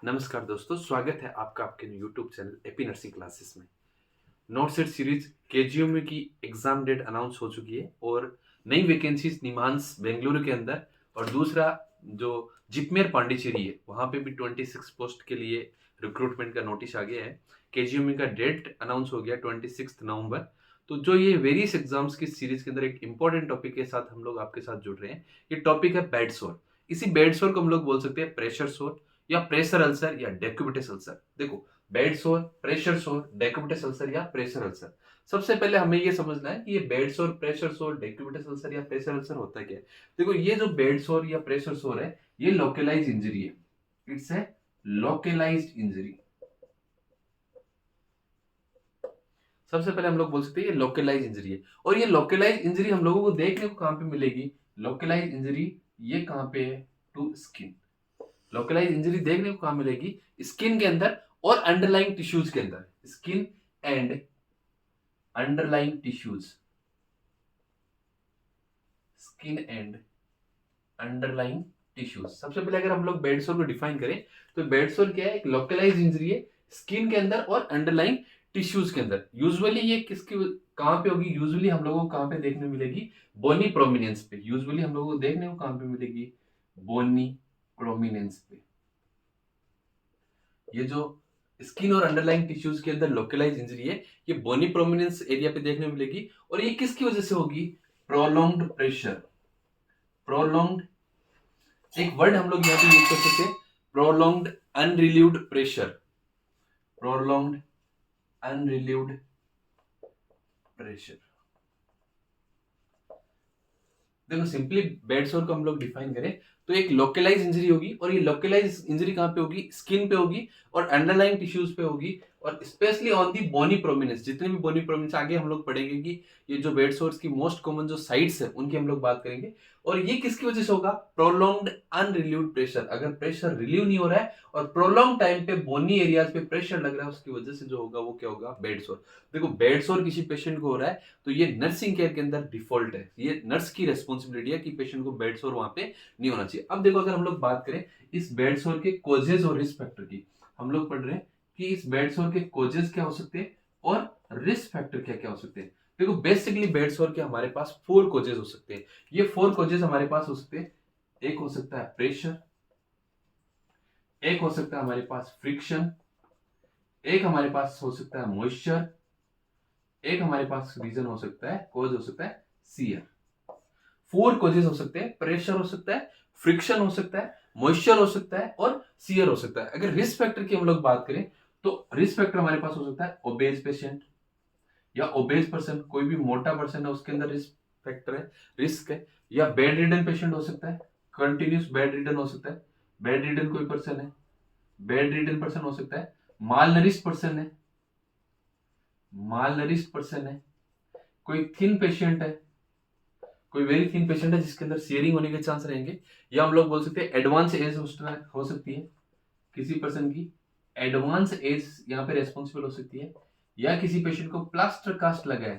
नमस्कार दोस्तों, स्वागत है आपका आपके YouTube channel AP nursing classes में। नॉट सेट सीरीज केजीएमयू की एग्जाम डेट अनाउंस हो चुकी है और नई वैकेंसीज निमांस बेंगलुरु के अंदर और दूसरा जो जिपमेर पांडिचेरी है वहां पे भी 26 पोस्ट के लिए रिक्रूटमेंट का नोटिस आ गया है। केजीएमयू का डेट अनाउंस हो गया 26 नवंबर। तो जो ये वेरियस एग्जाम्स की सीरीज के अंदर एक इंपॉर्टेंट टॉपिक के साथ हम लोग आपके साथ जुड़ रहे हैं। ये टॉपिक है बेड सोर। इसी बेड सोर को हम लोग बोल सकते हैं प्रेशर सोर या प्रेशर अल्सर या डेक्यूबिटस अल्सर। देखो, बेड सोर, प्रेशर सोर, डेक्यूबिटस अल्सर या प्रेशर अल्सर। सबसे पहले हमें ये समझना है कि ये बेड सोर, प्रेशर सोर, डेक्यूबिटस अल्सर या प्रेशर अल्सर होता क्या है। देखो, ये जो बेड सोर या प्रेशर सोर है ये लोकलाइज इंजरी है। It's a localised injury. सबसे पहले हम लोग बोल सकते हैं ये लोकलाइज इंजरी है। और ये लोकलाइज इंजरी हम लोगों को देखने को कहां पे मिलेगी? लोकलाइज इंजरी ये कहां पे है? To skin. लोकलाइज इंजरी देखने को कहां मिलेगी? स्किन के अंदर और अंडरलाइंग टिश्यूज के अंदर। Skin and underlying tissues. Skin and underlying tissues. सबसे पहले अगर हम लोग बेड सोर को डिफाइन करें तो बेड सोर क्या है? एक लोकलाइज इंजरी है स्किन के अंदर और अंडरलाइंग टिश्यूज के अंदर। यूजुअली ये किसकी कहां पे होगी? यूजुअली हम लोगों को कहां पे देखने मिलेगी? बोनी प्रोमिनेंस पे। यूजुअली हम लोगों को देखने को कहां पे मिलेगी? बोनी प्रोमिनेंस पे। ये जो स्किन और अंडरलाइंग टिश्यूज के अंदर लोकलाइज इंजरी है ये बोनी प्रोमिनेंस एरिया पे देखने में मिलेगी। और ये किसकी वजह से होगी? Prolonged pressure. प्रोलॉन्ग्ड, एक वर्ड हम लोग यहाँ पे यूज कर सकते हैं, prolonged unrelieved pressure. Prolonged unrelieved pressure. देखो, सिंपली बेड सोर को हम लोग डिफाइन करें तो एक लोकलाइज इंजरी होगी और ये लोकलाइज इंजरी कहां पे होगी? स्किन पे होगी और अंडरलाइंग टिश्यूज पे होगी और specially on the bony prominence. जितने भी बोनी प्रोमिनेंस आगे हम लोग पढ़ेंगे कि ये जो बेड सोर्स की मोस्ट कॉमन जो साइट्स है उनकी हम लोग बात करेंगे। और ये किसकी वजह से होगा? Prolonged unrelieved pressure. अगर प्रेशर रिलीव नहीं हो रहा है और प्रोलॉन्ग टाइम पे बोनी एरियाज पे प्रेशर लग रहा है उसकी वजह से जो होगा वो क्या होगा? बेड सोर। देखो, बेड सोर किसी पेशेंट को हो रहा है तो ये नर्सिंग केयर के अंदर डिफॉल्ट है। ये नर्स की रेस्पॉन्सिबिलिटी है कि पेशेंट को बेड सोर वहां पे नहीं होना चाहिए। अब देखो, अगर हम लोग बात करें इस बेड सोर के कोजेज और रिस्क फैक्टर की, हम लोग पढ़ रहे हैं कि इस बेड सोर के कोजेज क्या हो सकते हैं और रिस्क फैक्टर क्या क्या हो सकते हैं। देखो, बेसिकली बेड सोर के हमारे पास 4 कोजेज हो सकते हैं। ये 4 कोजेज हमारे पास हो सकते हैं। एक हो सकता है प्रेशर, एक हो सकता है हमारे पास फ्रिक्शन, एक हमारे पास हो सकता है मॉइस्चर, एक हमारे पास रीजन हो सकता है, कोज हो सकता है सीयर। 4 कोजेस हो सकते हैं। प्रेशर हो सकता है, फ्रिक्शन हो सकता है, मॉइस्चर हो सकता है और सीयर हो सकता है। अगर रिस्क फैक्टर की हम लोग बात करें तो रिस्क फैक्टर हमारे पास हो सकता है ओबेज पेशेंट या ओबेज पर्सन, कोई भी मोटा पर्सन है उसके अंदर रिस्क फैक्टर है, रिस्क है। या बेड रिडन पेशेंट हो सकता है, कंटिन्यूस बेड रिडन हो सकता है। बेड रिडन कोई पर्सन है, बेड रिडन पर्सन हो सकता है। माल नरिश्ड पर्सन है, माल नरिश्ड पर्सन है। कोई थिन पेशेंट है, कोई वेरी थिन पेशेंट है जिसके अंदर सीयरिंग होने के चांस रहेंगे। या हम लोग बोल सकते हैं एडवांस एज हो सकती है किसी पर्सन की, एडवांस एज यहाँ पे रेस्पॉन्सिबल हो सकती है। या किसी पेशेंट को प्लास्टर कास्ट लगा है,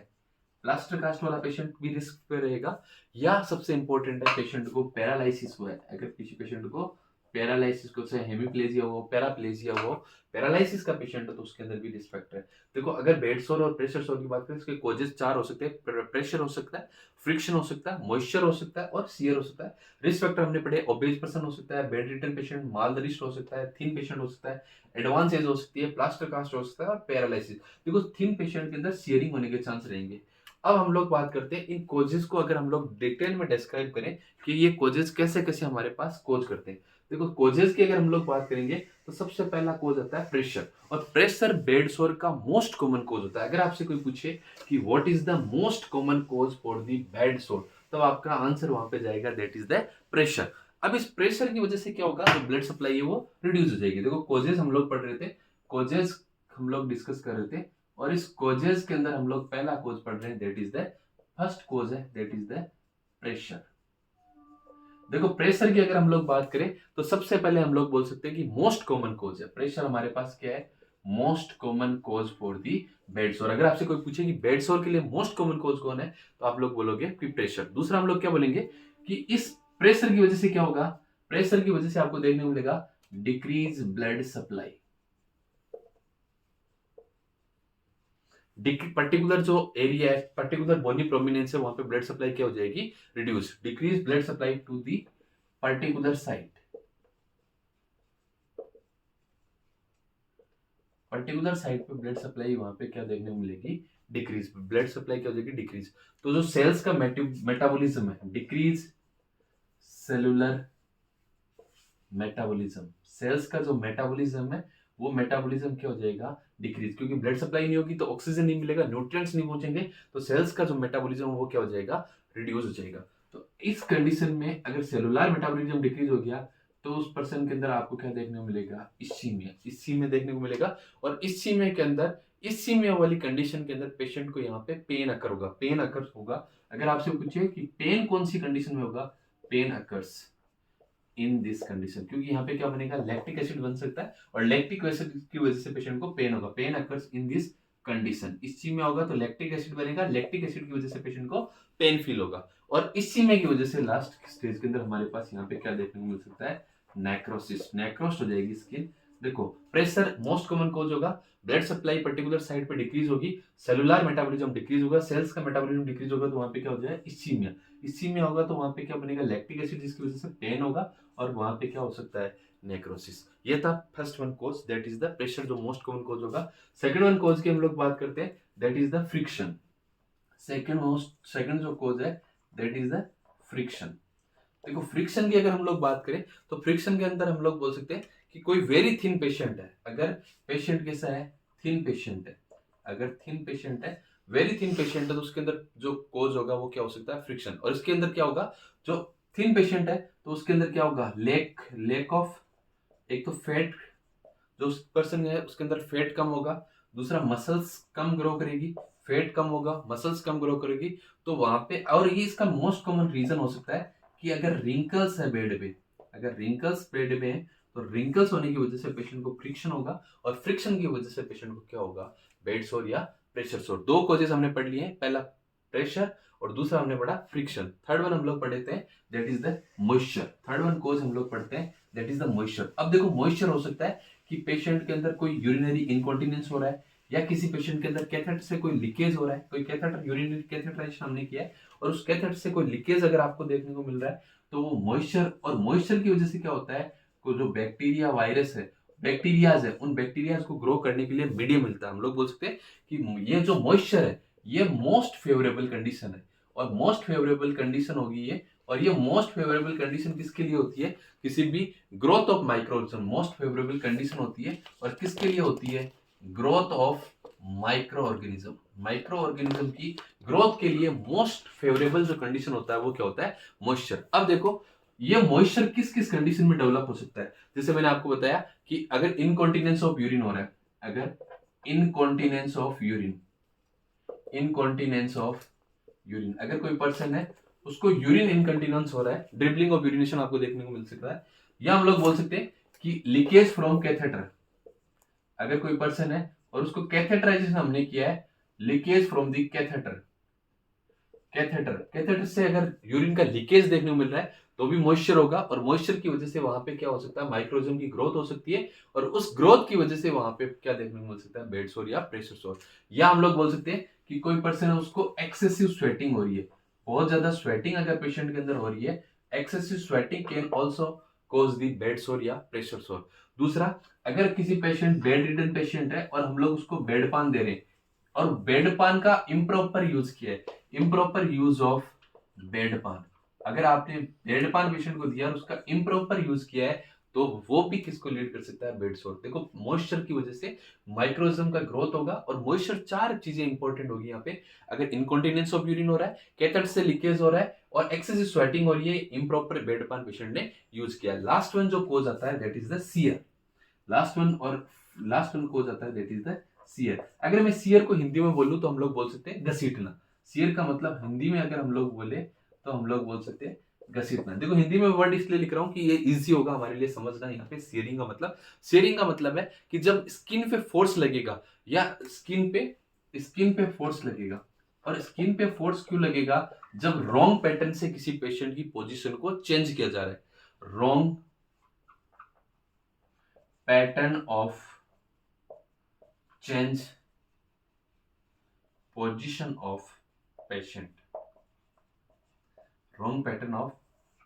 प्लास्टर कास्ट वाला पेशेंट भी रिस्क पे रहेगा। या सबसे इंपॉर्टेंट है पेशेंट को पैरालिसिस हुआ है। अगर किसी पेशेंट को पैरालिसिस को से हेमीप्लेजिया हो, पैराप्लेजिया हो, पैरालिसिस का पेशेंट है तो उसके अंदर भी रिस्क फैक्टर है। देखो, अगर बेड सोर और प्रेशर सोर की बात करें इसके कोजेस 4 हो सकते हैं। प्रेशर हो सकता है, फ्रिक्शन हो सकता है, मॉइस्चर हो सकता है और सीयर हो सकता है। रिस्क फैक्टर हमने पढ़े, ओबेज पर्सन हो सकता है, बेड रिटन पेशेंट, मालनरिश्ड हो सकता है, थिन पेशेंट हो सकता है, एडवांस एज हो सकती है, प्लास्टर कास्ट हो सकता है और पैरालिसिस। देखो, थिन पेशेंट के अंदर सीयरिंग होने के चांस रहेंगे। अब हम लोग बात करते हैं इन कोजेस को अगर हम लोग डिटेल में डिस्क्राइब करें कि ये कोजेस कैसे कैसे हमारे पास कोज करते हैं। देखो, कोजेस की अगर हम लोग बात करेंगे तो सबसे पहला कोज आता है प्रेशर। और प्रेशर बेड सोर का मोस्ट कॉमन कोज होता है। अगर आपसे कोई पूछे कि what is the most common cause for the bed sore, तो आपका आंसर वहां पे जाएगा दैट इज द प्रेशर। अब इस प्रेशर की वजह से क्या होगा? जो ब्लड सप्लाई है वो रिड्यूस हो जाएगी। देखो, कोजेस हम लोग पढ़ रहे थे, कोजेस हम लोग डिस्कस कर रहे थे और इस कोजेस के अंदर हम लोग पहला कोज पढ़ रहे हैं दैट इज द फर्स्ट कोज है दैट इज द प्रेशर। देखो, प्रेशर की अगर हम लोग बात करें तो सबसे पहले हम लोग बोल सकते हैं कि मोस्ट कॉमन कोज है प्रेशर। हमारे पास क्या है? Most common cause for the bed sore. अगर आपसे कोई पूछे कि बेड सोर के लिए मोस्ट कॉमन कोज कौन है तो आप लोग बोलोगे कि प्रेशर। दूसरा हम लोग क्या बोलेंगे कि इस प्रेशर की वजह से क्या होगा? प्रेशर की वजह से आपको देखने को मिलेगा डिक्रीज ब्लड सप्लाई, पर्टिकुलर जो एरिया है, पर्टिकुलर बोनी प्रोमिनेंस है, वहां पे ब्लड सप्लाई क्या हो जाएगी, reduce, decrease blood supply to the particular site, particular site पे ब्लड सप्लाई वहां पे क्या देखने को मिलेगी, डिक्रीज, ब्लड सप्लाई क्या हो जाएगी, डिक्रीज। तो जो सेल्स का मेटाबॉलिज्म है, डिक्रीज सेलुलर मेटाबॉलिज्म, सेल्स का जो मेटाबॉलिज्म है वो मेटाबॉलिज्म क्या हो जाएगा, डिक्रीज, क्योंकि ब्लड सप्लाई नहीं होगी तो ऑक्सीजन नहीं मिलेगा, न्यूट्रिएंट्स नहीं पहुंचेंगे, तो सेल्स का जो मेटाबॉलिज्म वो क्या हो जाएगा, रिड्यूस हो जाएगा। तो इस कंडीशन में अगर सेलुलर मेटाबॉलिज्म डिक्रीज हो गया तो उस पर्सन के अंदर आपको क्या देखने को मिलेगा, इस्सीमिया देखने को मिलेगा। और इस्सीमिया के अंदर, इस्सीमिया वाली कंडीशन के अंदर पेशेंट को यहाँ पे पेन अकर होगा, पेन अकर होगा। अगर आपसे पूछे कि पेन कौन सी कंडीशन में होगा, pain occurs in this condition, क्योंकि यहाँ पे क्या बनेगा, लैक्टिक एसिड बन सकता है और लैक्टिक एसिड की वजह से पेशेंट को पेन होगा, pain occurs in this condition. इस चीज में होगा तो लैक्टिक एसिड बनेगा, लैक्टिक एसिड की वजह से पेशेंट को पेन फील होगा। और इस चीज में की वजह से लास्ट स्टेज के अंदर हमारे पास यहाँ पे क्या देखने को मिल सकता है, नेक्रोसिस, नेक्रोस्ट हो जाएगी स्किन। देखो प्रेशर मोस्ट कॉमन कॉज होगा, ब्लड सप्लाई पर्टिकुलर साइड पे डिक्रीज होगी, सेलुलर मेटाबॉलिज्म डिक्रीज होगा, सेल्स का मेटाबॉलिज्म डिक्रीज होगा, तो वहां पे क्या हो जाएगा, इस्चीमिया, इस्चीमिया होगा तो वहां पे क्या बनेगा, लैक्टिक एसिड, जिसकी वजह से पेन होगा और वहां पे क्या हो सकता है, नेक्रोसिस। ये था first one cause, that is the pressure, जो मोस्ट कॉमन कॉज होगा। सेकंड वन कॉज की हम लोग बात करते हैं, that is the friction. Second जो कॉज है दैट इज द फ्रिक्शन। देखो फ्रिक्शन की अगर हम लोग बात करें तो फ्रिक्शन के अंदर हम लोग बोल सकते हैं कि कोई वेरी थिन पेशेंट है, अगर पेशेंट कैसा है, थिन पेशेंट है, अगर थिन पेशेंट है, वेरी थिन पेशेंट है, तो उसके अंदर जो कोज होगा वो क्या हो सकता है, फ्रिक्शन। और इसके अंदर क्या होगा, जो थिन पेशेंट है तो उसके अंदर क्या होगा, लेक ऑफ, एक तो फैट, जो उस पर्सन है उसके अंदर फैट कम होगा, दूसरा मसल्स कम ग्रो करेगी, फैट कम होगा, मसल्स कम ग्रो करेगी, तो वहां पे, और ये इसका मोस्ट कॉमन रीजन हो सकता है कि अगर रिंकल्स है बेड पे, अगर रिंकल्स बेड पे है तो रिंकल्स होने की वजह से पेशेंट को फ्रिक्शन होगा, और फ्रिक्शन की वजह से पेशेंट को क्या होगा, बेड सोर या प्रेशर सोर। दो कॉजेस हमने पढ़ लिए हैं, पहला प्रेशर और दूसरा हमने पढ़ा फ्रिक्शन। थर्ड वन हम लोग पढ़े थे, that is the moisture. Third one cause हम लोग पढ़ते हैं, दैट इज द मॉइस्चर। अब देखो मॉइस्चर हो सकता है कि पेशेंट के अंदर कोई यूरिनरी इनकॉन्टिनेंस हो रहा है, या किसी पेशेंट के अंदर कैथेटर से कोई लीकेज हो रहा है, कोई कैथेटर यूरिनरी कैथेटराइजेशन हमने किया है और उस कैथेटर से कोई लीकेज अगर आपको देखने को मिल रहा है तो वो मॉइस्चर, और मॉइस्चर की वजह से क्या होता है, कोई जो बैक्टीरिया वायरस है, बैक्टीरियाज है, उन बैक्टीरियाज को ग्रो करने के लिए मीडियम मिलता है। हम लोग बोल सकते हैं कि ये जो मॉइस्चर है ये मोस्ट फेवरेबल कंडीशन है, और मोस्ट फेवरेबल कंडीशन होगी ये, और ये मोस्ट फेवरेबल कंडीशन किसके लिए होती है, किसी भी growth of microorganism most favourable condition होती है, और किसके लिए होती है, growth of micro organism. Micro organism की ग्रोथ के लिए मोस्ट फेवरेबल जो कंडीशन होता है वो क्या होता है, मॉइस्चर। अब देखो ये मॉइस्चर किस किस कंडीशन में डेवलप हो सकता है, जैसे मैंने आपको बताया कि अगर इनकॉन्टिनेंस ऑफ यूरिन हो रहा है, अगर incontinence of urine, incontinence of urine, अगर कोई पर्सन है उसको यूरिन इनकंटिनेंस हो रहा है, ड्रिबलिंग ऑफ यूरिनेशन आपको देखने को मिल सकता है, या हम लोग बोल सकते हैं कि लीकेज फ्रॉम कैथेटर, अगर कोई पर्सन है और उसको कैथेटराइजेशन हमने किया है, leakage from the catheter, catheter से अगर यूरिन का लीकेज देखने को मिल रहा है तो भी मॉइस्चर होगा, और मॉइस्चर की वजह से वहां पे क्या हो सकता है, माइक्रोजम की ग्रोथ हो सकती है, और उस ग्रोथ की वजह से वहां पे क्या देखने को मिल सकता है, बेड सोर या प्रेशर सोर। या हम लोग बोल सकते हैं कि कोई पर्सन है उसको एक्सेसिव स्वेटिंग हो रही है, बहुत ज्यादा स्वेटिंग अगर पेशेंट के अंदर हो रही है, excessive sweating can also cause the bed सोर या प्रेशर सोर। दूसरा, अगर किसी पेशेंट बेड रिडन पेशेंट है और हम लोग उसको बेड पान दे रहे हैं, और बेड पान का इम्प्रॉपर यूज किया है, इम्प्रॉपर यूज ऑफ बेड पान, अगर आपने बेड पान पेशेंट को दिया और उसका इम्प्रॉपर यूज किया है तो वो भी किसको लीड कर सकता है, बेड सोर। देखो मॉइस्चर की वजह से माइक्रोजम का ग्रोथ होगा, और मॉइस्चर चार चीजें इंपॉर्टेंट होगी यहाँ पे, अगर इनकॉन्टिनेंस ऑफ यूरिन हो रहा है, कैथेटर से लीकेज हो रहा है, और एक्सेसिव स्वेटिंग हो रही है, इम्प्रॉपर बेड पान पेशेंट ने यूज किया। लास्ट वन जो कोज आता है that is the shear, last one cause आता है दैट इज द सीयर। अगर मैं सीयर को हिंदी में बोलूं तो हम लोग बोल सकते हैं घसीटना। सीयर का मतलब हिंदी में अगर हम लोग बोले तो हम लोग बोल सकते हैं घसीटना। देखो हिंदी में वर्ड इसलिए लिख रहा हूं कि ये इजी होगा हमारे लिए समझना। यहाँ पे सीयरिंग का मतलब, सीयरिंग का मतलब है कि जब स्किन पे फोर्स लगेगा, या स्किन पे फोर्स लगेगा, और स्किन पे फोर्स क्यों लगेगा, जब रॉन्ग पैटर्न से किसी पेशेंट की पोजीशन को चेंज किया जा रहा है, wrong pattern of change position of patient, wrong pattern of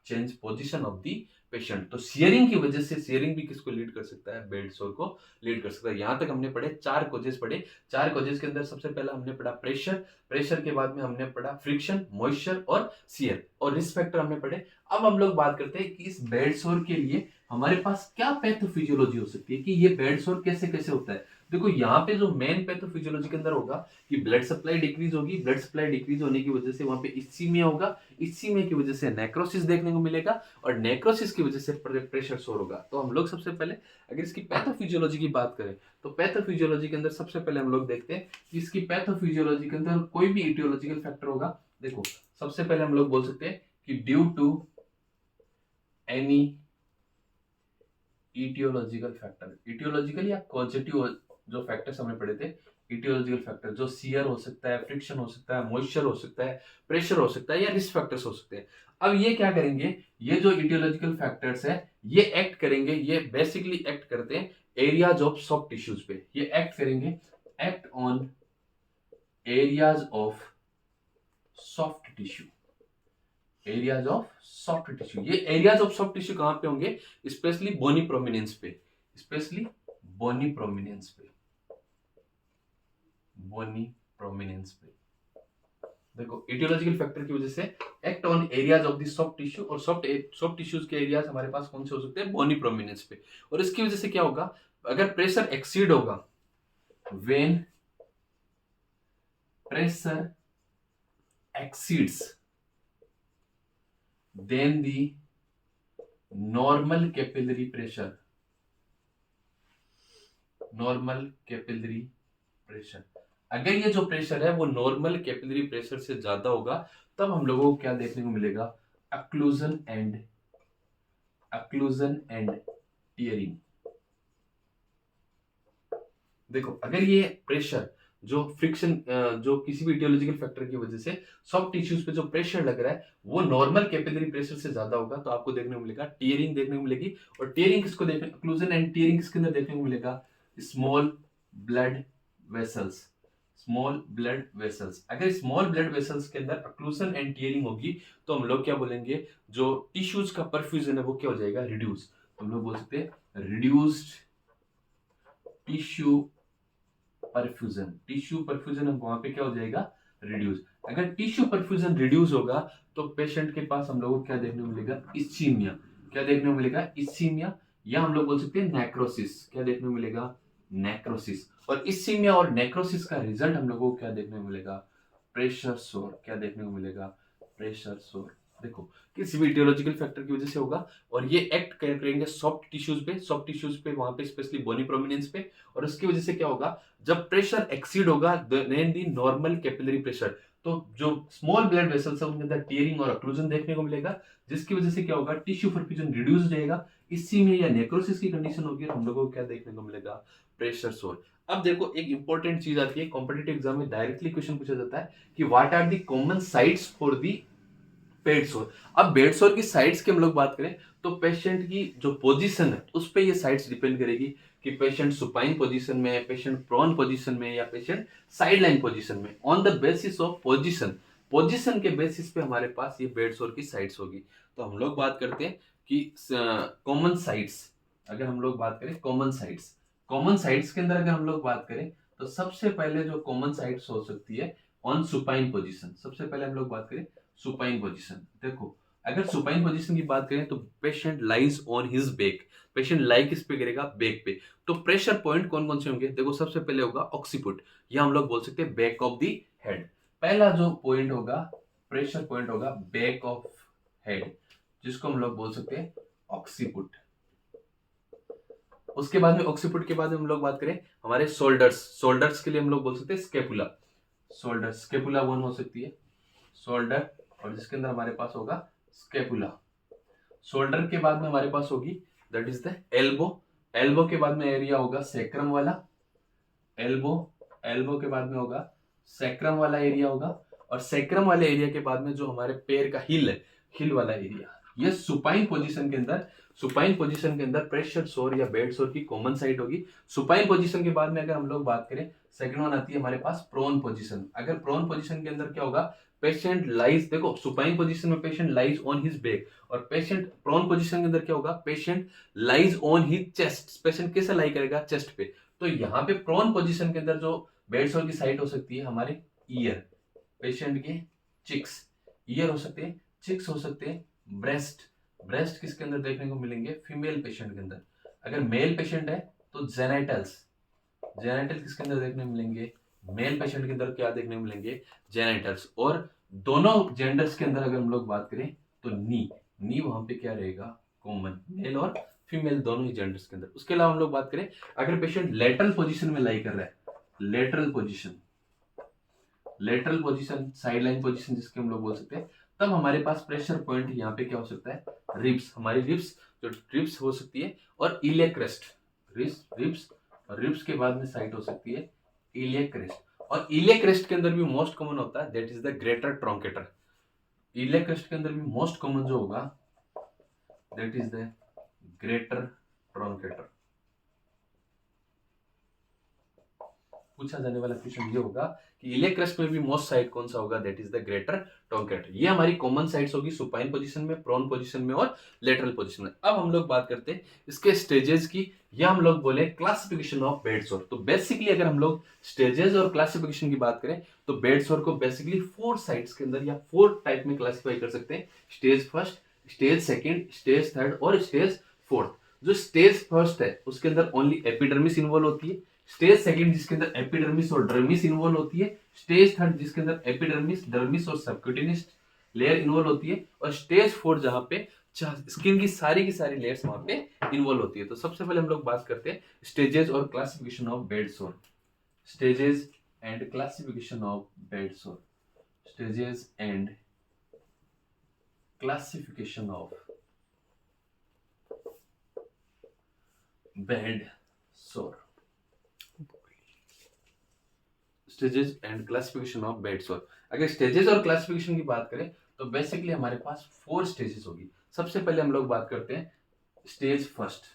change position of the patient. तो सियरिंग की वजह से, सियरिंग भी किसको लीड कर सकता है, बेड सोर को लीड कर सकता है। यहां तक हमने पढ़े 4 कॉजेस पढ़े। 4 कॉजेस के अंदर सबसे पहला हमने पढ़ा प्रेशर, प्रेशर के बाद में हमने पढ़ा फ्रिक्शन, मॉइस्चर और सियर, और रिस्क फैक्टर हमने पढ़े। अब हम लोग बात करते हैं कि इस बेड सोर के लिए हमारे पास क्या पैथोफिजियोलॉजी हो सकती है, कि ये बेड सोर कैसे कैसे होता है। देखो यहाँ पे जो मेन पैथोफिजियोलॉजी के अंदर होगा कि ब्लड सप्लाई डिक्रीज होगी, ब्लड सप्लाई डिक्रीज होने की वजह से वहां पे इस्चीमिया होगा, इस्चीमिया की वजह से नेक्रोसिस देखने को मिलेगा, और नेक्रोसिस की वजह से प्रेशर सोर होगा। तो हम लोग सबसे पहले अगर इसकी पैथोफिजियोलॉजी की बात करें तो पैथोफिजियोलॉजी के अंदर सबसे पहले हम लोग देखते हैं कि इसकी पैथोफिजियोलॉजी के अंदर कोई भी इटियोलॉजिकल फैक्टर होगा। देखो सबसे पहले हम लोग बोल सकते हैं कि due to any etiological factor, etiological या कॉजेटिव जो फैक्टर्स हमने पढ़े थे, इटियोलॉजिकल फैक्टर जो सियर हो सकता है, फ्रिक्शन हो सकता है, मॉइस्चर हो सकता है, प्रेशर हो सकता है, या रिस्क फैक्टर्स हो सकते हैं। अब ये क्या करेंगे, ये जो इटियोलॉजिकल फैक्टर्स है ये एक्ट करेंगे, ये बेसिकली एक्ट करते हैं एरियाज ऑफ सॉफ्ट टिश्यूज पे। ये एक्ट करेंगे, act on areas of soft tissue, areas of soft tissue. ये एरियाज ऑफ सॉफ्ट टिश्यू कहां पे होंगे, स्पेशली बोनी प्रोमिनेंस पे, स्पेशली बोनी प्रोमिनेंस पे, बोनी प्रोमिनेंस पे। देखो इटियोलॉजिकल फैक्टर की वजह से act on areas of the soft tissue, और सॉफ्ट टिश्यूज के एरियाज हमारे पास कौन से हो सकते हैं, बोनी प्रोमिनेंस पे। और इसकी वजह से क्या होगा, अगर प्रेशर एक्सीड होगा, when pressure exceeds then the normal capillary pressure, normal capillary pressure, अगर ये जो प्रेशर है वो नॉर्मल कैपिलरी प्रेशर से ज्यादा होगा, तब हम लोगों को क्या देखने को मिलेगा, अक्लूजन एंड टियरिंग। देखो अगर ये प्रेशर जो फ्रिक्शन जो किसी भी इटियोलॉजिकल फैक्टर की वजह से सॉफ्ट टिश्यूज पे जो प्रेशर लग रहा है वो नॉर्मल कैपिलरी प्रेशर से ज्यादा होगा, तो आपको देखने को मिलेगा टियरिंग देखने को मिलेगी। और टियरिंग किसको देखने, अक्लूजन एंड टियरिंग किसके अंदर देखने को मिलेगा, small blood vessels, small blood vessels. अगर स्मॉल ब्लड वेसल्स के अंदर अक्लूजन एंड टियरिंग होगी तो हम लोग क्या बोलेंगे, जो टिश्यूज का परफ्यूजन है वो क्या हो जाएगा, रिड्यूस। हम लोग बोल सकते हैं reduced tissue perfusion, tissue perfusion वहां पे क्या हो जाएगा, रिड्यूस। अगर टिश्यू परफ्यूजन रिड्यूस होगा तो पेशेंट के पास हम लोगों को क्या देखने को मिलेगा, इस्चीमिया। क्या देखने को मिलेगा, इस्चीमिया, या हम लोग बोल सकते हैं नेक्रोसिस। क्या देखने को मिलेगा, नेक्रोसिस। और इस्चीमिया और नेक्रोसिस का रिजल्ट हम लोगों को क्या देखने को मिलेगा, प्रेशर सोर। क्या देखने को मिलेगा, प्रेशर सोर। देखो किसी भी इटियोलॉजिकल फैक्टर की वजह से होगा, और ये एक्ट करेंगे सॉफ्ट टिश्यूज पे, सॉफ्ट टिश्यूज पे वहां पे स्पेशली बोनी प्रोमिनेंस पे, और उसकी वजह से क्या होगा, जब प्रेशर एक्सीड होगा then the normal capillary pressure, तो जो स्मॉल ब्लड वेसल्स है उनके अंदर टियरिंग और अक्लूजन देखने को मिलेगा, जिसकी वजह से क्या होगा, टिश्यू परफ्यूजन रिड्यूस हो जाएगा, इसी में या नेक्रोसिस की कंडीशन होगी, और हम लोगों को क्या देखने को मिलेगा, प्रेशर सोर। अब देखो एक इंपॉर्टेंट चीज आती है, कॉम्पिटिटिव एग्जाम में डायरेक्टली क्वेश्चन पूछा जाता है कि what are the common sites for the bed sore. अब बेड सोर की साइट्स की हम लोग बात करें तो पेशेंट की जो पोजीशन है उस पे ये साइट्स डिपेंड करेगी कि पेशेंट सुपाइन पोजीशन में है, पेशेंट प्रोन पोजीशन में, या पेशेंट साइड लाइन पोजीशन में। On the basis of position, position के बेसिस पे हमारे पास ये बेड सोर की साइट्स होगी। तो हम लोग बात करते हैं कि कॉमन साइट्स, अगर हम लोग बात करें कॉमन साइट्स, कॉमन साइट्स के अंदर अगर हम लोग बात करें तो सबसे पहले जो कॉमन साइट्स हो सकती है ऑन सुपाइन पोजीशन। सबसे पहले हम लोग बात करें सुपाइन पोजीशन। देखो अगर सुपाइन पोजीशन की बात करें तो patient lies on his back, patient lie किस पे करेगा, बैक पे। तो प्रेशर पॉइंट कौन कौन से होंगे, देखो सबसे पहले होगा ऑक्सीपुट, या हम लोग बोल सकते हैं बैक ऑफ द हेड। पहला जो पॉइंट होगा, प्रेशर पॉइंट होगा बैक ऑफ हेड, जिसको हम लोग बोल सकते हैं ऑक्सीपुट। उसके बाद में ऑक्सीपुट के बाद में हम लोग बात करें हमारे शोल्डर्स, शोल्डर्स के लिए हम लोग बोल सकते हैं स्केपुला, शोल्डर, स्केपुला 1 हो सकती है शोल्डर, और जिसके अंदर हमारे पास होगा स्केपुला। शोल्डर के बाद में हमारे पास होगी that is the elbow, elbow के बाद में एरिया होगा सैक्रम वाला, एल्बो, एल्बो के बाद में होगा सैक्रम वाला एरिया होगा, और सैक्रम वाले एरिया के बाद में जो हमारे पैर का हिल है, हिल वाला एरिया, ये सुपाइन पोजीशन के अंदर प्रेशर सोर या बेड सोर की कॉमन साइट होगी। सुपाइन पोजीशन के बाद में अगर हम लोग बात करें, सेकंड वन आती है हमारे पास प्रोन पोजीशन। अगर प्रोन पोजीशन के अंदर क्या होगा, पेशेंट लाइज, देखो सुपाइन पोजीशन में patient lies on his back, और पेशेंट प्रोन पोजीशन के अंदर क्या होगा, patient lies on his chest. Patient कैसे लाई करेगा, चेस्ट पे। तो यहाँ पे प्रोन पोजीशन के अंदर जो बेड सोर की साइट हो सकती है हमारे ईयर, पेशेंट के चिक्स, ईयर हो सकते हैं, चिक्स हो सकते हैं, ब्रेस्ट, ब्रेस्ट किसके अंदर देखने को मिलेंगे, फीमेल पेशेंट के अंदर। अगर मेल पेशेंट है तो जेनाइटल्स, जेनाइटल किसके अंदर देखने को मिलेंगे, मेल पेशेंट के अंदर क्या देखने को मिलेंगे, जेनाइटल्स। और दोनों जेंडर्स के अंदर अगर हम लोग बात करें तो नी वहां पे क्या रहेगा, कॉमन, मेल और फीमेल दोनों ही जेंडर्स के अंदर। उसके अलावा हम लोग बात करें, अगर पेशेंट लेटरल पोजीशन में लाई कर रहा है, lateral position, lateral position, sideline position जिसके हम लोग बोल सकते हैं, तब हमारे पास प्रेशर पॉइंट यहाँ पे क्या हो सकता है, रिब्स, हमारी रिब्स, जो रिब्स हो सकती है, और इलियक क्रेस्ट, रिब्स, और रिब्स के बाद में साइट हो सकती है इलियक क्रेस्ट। और इलियक क्रेस्ट के अंदर भी मोस्ट कॉमन होता है, that is the greater trochanter. Iliac crest के अंदर भी मोस्ट कॉमन जो होगा, that is the greater trochanter. पूछा जाने वाला क्वेश्चन ये होगा कि इलियक क्रेस्ट में भी मोस्ट साइट कौन सा होगा, दैट इज द ग्रेटर ट्रॉन्केटर। ये हमारी कॉमन साइट्स होगी सुपाइन पोजीशन में, प्रोन पोजीशन में और लेटरल पोजीशन में। अब हम लोग बात करते हैं इसके स्टेजेस की, या हम लोग बोले क्लासिफिकेशन ऑफ बेड सोर। तो बेसिकली अगर हम लोग स्टेजेस और क्लासिफिकेशन की बात करें तो बेड सोर को बेसिकली 4 साइट्स के अंदर या 4 टाइप में क्लासिफाई कर सकते हैं। Stage first, stage second, stage third और स्टेज फोर्थ। जो स्टेज फर्स्ट है उसके अंदर ओनली एपिडर्मिस इन्वॉल्व होती है। स्टेज सेकंड जिसके अंदर एपिडर्मिस और डर्मिस इन्वॉल्व होती है। स्टेज थर्ड जिसके अंदर एपिडर्मिस, डर्मिस और सबक्यूटेनियस लेयर इन्वॉल्व होती है। और स्टेज फोर्थ जहां पे स्किन की सारी लेयर्स वहां पे इन्वॉल्व होती है। तो सबसे पहले हम लोग बात करते हैं स्टेजेस और क्लासिफिकेशन ऑफ बेड सोर। Stages and classification of bed सोर, stages and classification of bed सोर। Stages and classification of bed sore. अगर स्टेजेस और क्लासिफिकेशन की बात करें तो बेसिकली हमारे पास 4 स्टेजेस होगी। सबसे पहले हम लोग बात करते हैं स्टेज फर्स्ट।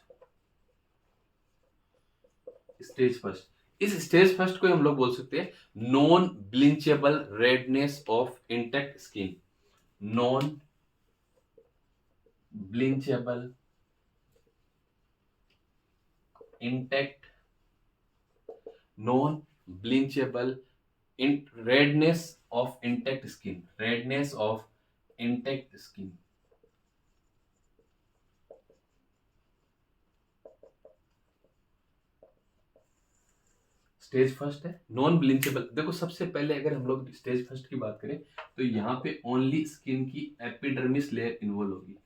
स्टेज फर्स्ट, इस स्टेज फर्स्ट को हम लोग बोल सकते हैं non blanchable redness of intact skin. Non blanchable intact, non blanchable in redness of intact skin, redness of intact skin। Stage first है नॉन ब्लिंचेबल। देखो सबसे पहले अगर हम लोग स्टेज फर्स्ट की बात करें तो यहाँ पे ओनली स्किन की एपिडर्मिस लेयर इन्वॉल्व होगी।